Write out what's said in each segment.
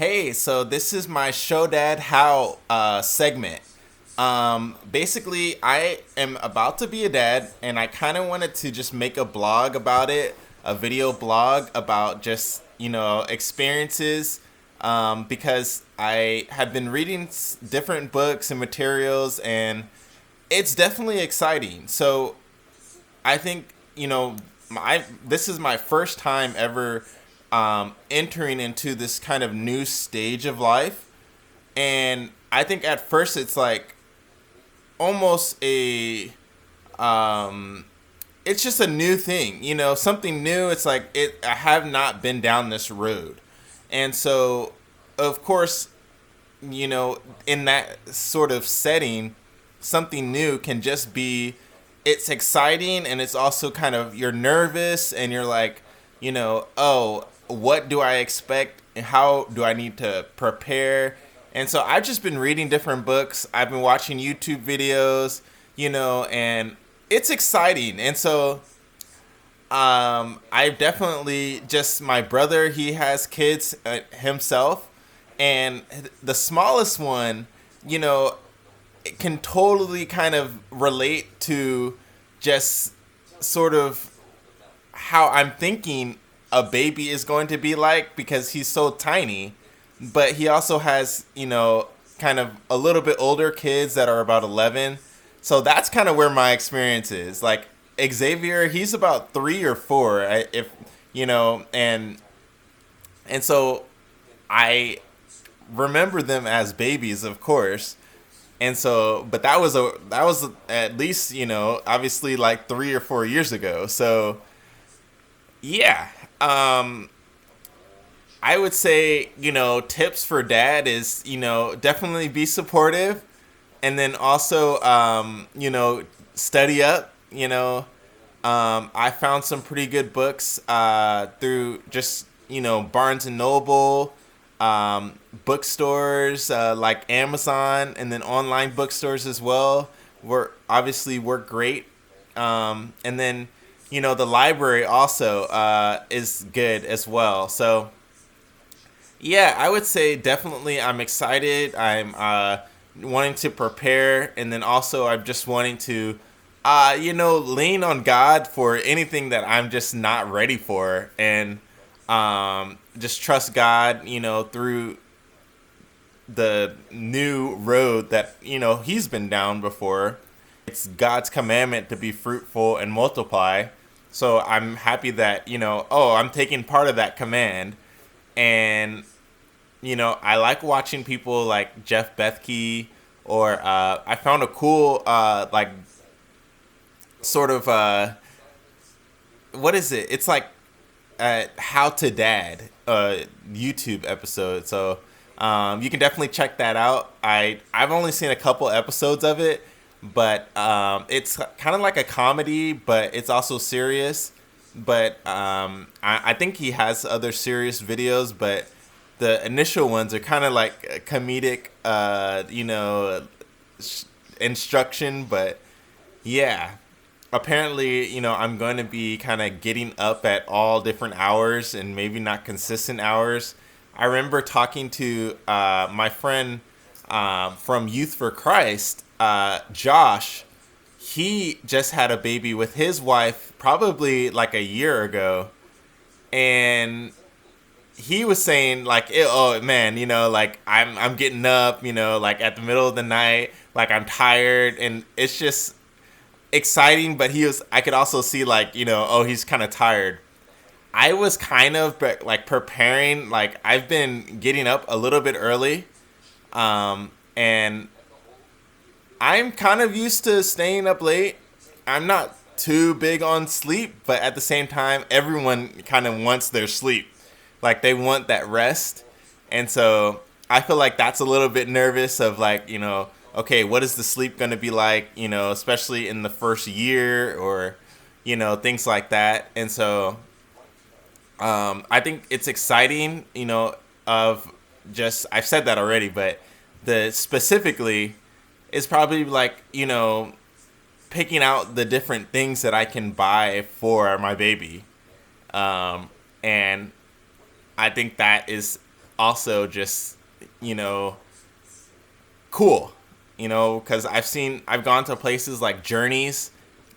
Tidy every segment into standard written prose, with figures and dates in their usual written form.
Hey, so this is my Show Dad How segment. Basically, I am about to be a dad, and I kind of wanted to just make a blog about it, a video blog about just, experiences, because I have been reading different books and materials, and it's definitely exciting. So I think my this is my first time ever entering into this kind of new stage of life, and I think at first it's like almost a it's just a new thing, something new. It's like I have not been down this road, and so of course, in that sort of setting, something new can just be, it's exciting, and it's also kind of, you're nervous and you're like, oh, what do I expect? How do I need to prepare? And so I've just been reading different books. I've been watching YouTube videos, and it's exciting. And so I definitely just, my brother, he has kids himself, and the smallest one, you know, it can totally kind of relate to just sort of how I'm thinking a baby is going to be like, because he's so tiny. But he also has, kind of a little bit older kids that are about 11. So that's kind of where my experience is. Like Xavier, he's about 3 or 4, if and so I remember them as babies, of course. And so, but that was at least, obviously like 3 or 4 years ago. So yeah, I would say, tips for dad is, definitely be supportive, and then also, study up. I found some pretty good books through just, Barnes and Noble, bookstores like Amazon, and then online bookstores as well. Work great. And then, the library also is good as well. So yeah, I would say definitely I'm excited. I'm wanting to prepare, and then also I'm just wanting to, lean on God for anything that I'm just not ready for, and just trust God, through the new road that, He's been down before. It's God's commandment to be fruitful and multiply. So I'm happy that, I'm taking part of that command. And I like watching people like Jeff Bethke, or I found a cool like sort of what is it? It's like How to Dad YouTube episode. So you can definitely check that out. I've only seen a couple episodes of it, but it's kind of like a comedy, but it's also serious. But I think he has other serious videos, but the initial ones are kind of like comedic, instruction. But yeah, apparently, I'm going to be kind of getting up at all different hours, and maybe not consistent hours. I remember talking to my friend from Youth for Christ, Josh. He just had a baby with his wife probably like a year ago, and he was saying like, oh man, like I'm getting up, like at the middle of the night, like I'm tired, and it's just exciting. But I could also see like, oh, he's kind of tired. I was kind of like preparing, like I've been getting up a little bit early, and I'm kind of used to staying up late. I'm not too big on sleep, but at the same time, everyone kind of wants their sleep. Like they want that rest. And so I feel like that's a little bit nervous of like, okay, what is the sleep going to be like, especially in the first year, or, things like that. And so I think it's exciting, of just, I've said that already, but the specifically is probably like, picking out the different things that I can buy for my baby. And I think that is also just, you know, cool, because I've gone to places like Journeys.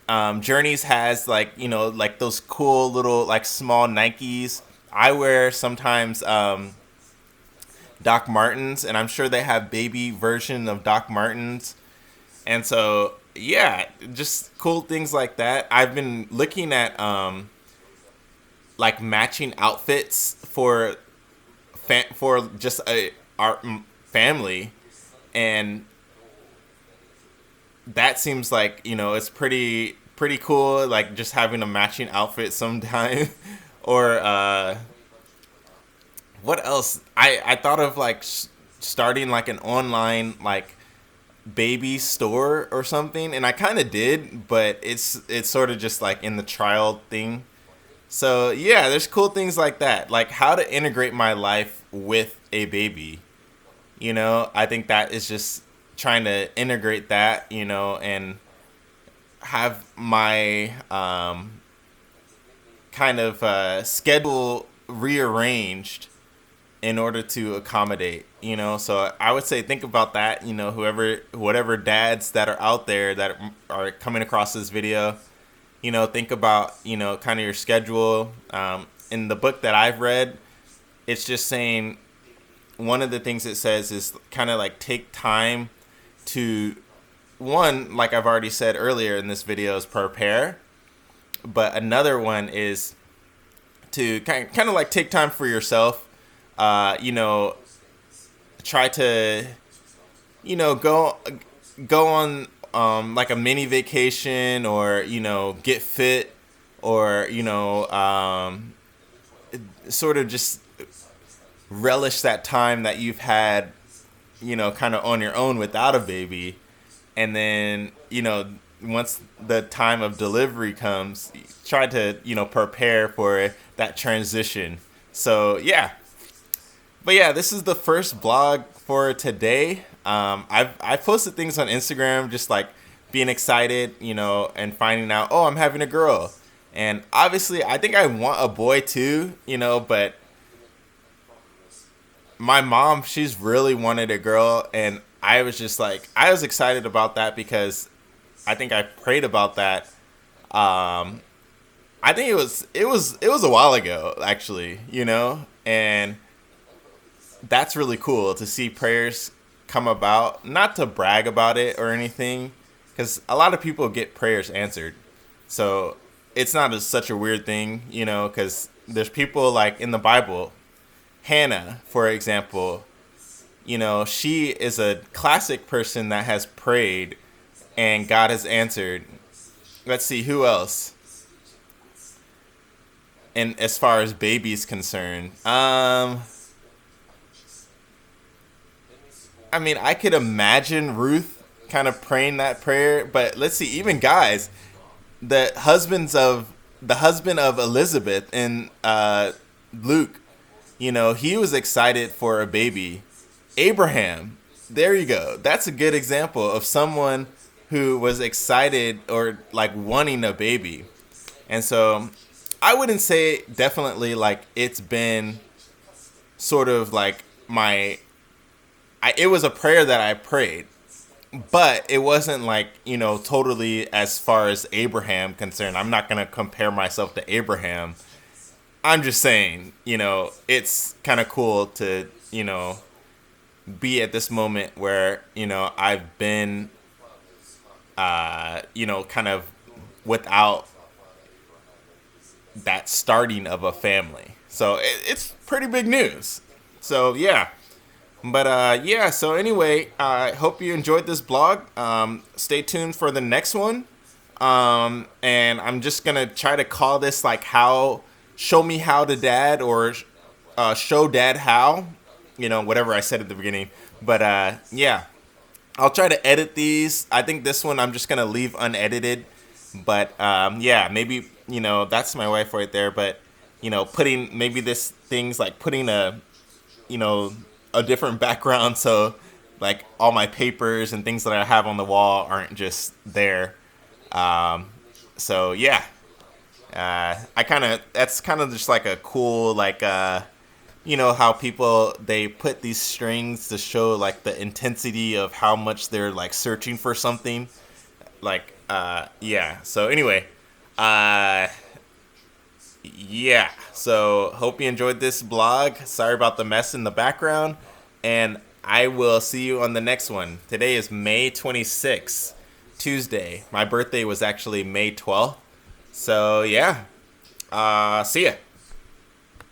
Journeys has like, like those cool little like small Nikes. I wear sometimes Doc Martens, and I'm sure they have baby version of Doc Martens. And so, yeah, just cool things like that. I've been looking at like matching outfits for just our family, and that seems like, it's pretty cool, like just having a matching outfit sometime. Or what else? I thought of like starting like an online like baby store or something, and I kind of did, but it's sort of just like in the trial thing. So yeah, there's cool things like that, like how to integrate my life with a baby. I think that is just trying to integrate that, and have my kind of schedule rearranged in order to accommodate. So I would say think about that. Whatever dads that are out there that are coming across this video, think about, kind of your schedule. In the book that I've read, it's just saying, one of the things it says is kind of like take time to, one, like I've already said earlier in this video, is prepare. But another one is to kind of like take time for yourself. Try to, go on like a mini vacation, or, get fit, or, sort of just relish that time that you've had, kind of on your own without a baby. And then, once the time of delivery comes, try to, prepare for that transition. So, yeah. But yeah, this is the first vlog for today. I've posted things on Instagram, just like being excited, and finding out, oh, I'm having a girl. And obviously, I think I want a boy too, but my mom, she's really wanted a girl, and I was just like, I was excited about that because I think I prayed about that. I think it was a while ago, actually, and that's really cool to see prayers come about. Not to brag about it or anything, because a lot of people get prayers answered, so it's not such a weird thing, because there's people like in the Bible. Hannah, for example, she is a classic person that has prayed and God has answered. Let's see, who else? And as far as babies concerned, I mean, I could imagine Ruth kind of praying that prayer, but let's see, even guys, the husband of Elizabeth in Luke, he was excited for a baby. Abraham, there you go. That's a good example of someone who was excited or like wanting a baby. And so I wouldn't say definitely like it's been sort of like it was a prayer that I prayed, but it wasn't like, totally as far as Abraham concerned. I'm not going to compare myself to Abraham. I'm just saying, it's kind of cool to, be at this moment where, I've been, kind of without that starting of a family. So it's pretty big news. So, yeah. But, yeah, so anyway, I hope you enjoyed this blog. Stay tuned for the next one. And I'm just going to try to call this like show me how to dad, or show dad how, whatever I said at the beginning. But yeah, I'll try to edit these. I think this one I'm just going to leave unedited. But yeah, maybe, that's my wife right there. But, putting maybe this thing's like putting a different background. So like all my papers and things that I have on the wall aren't just there. So yeah. That's kind of just like a cool, like, you know how people, they put these strings to show like the intensity of how much they're like searching for something. Like yeah. So anyway, uh yeah. So hope you enjoyed this blog. Sorry about the mess in the background, and I will see you on the next one. Today is May 26th, Tuesday. My birthday was actually May 12th. So yeah. See ya.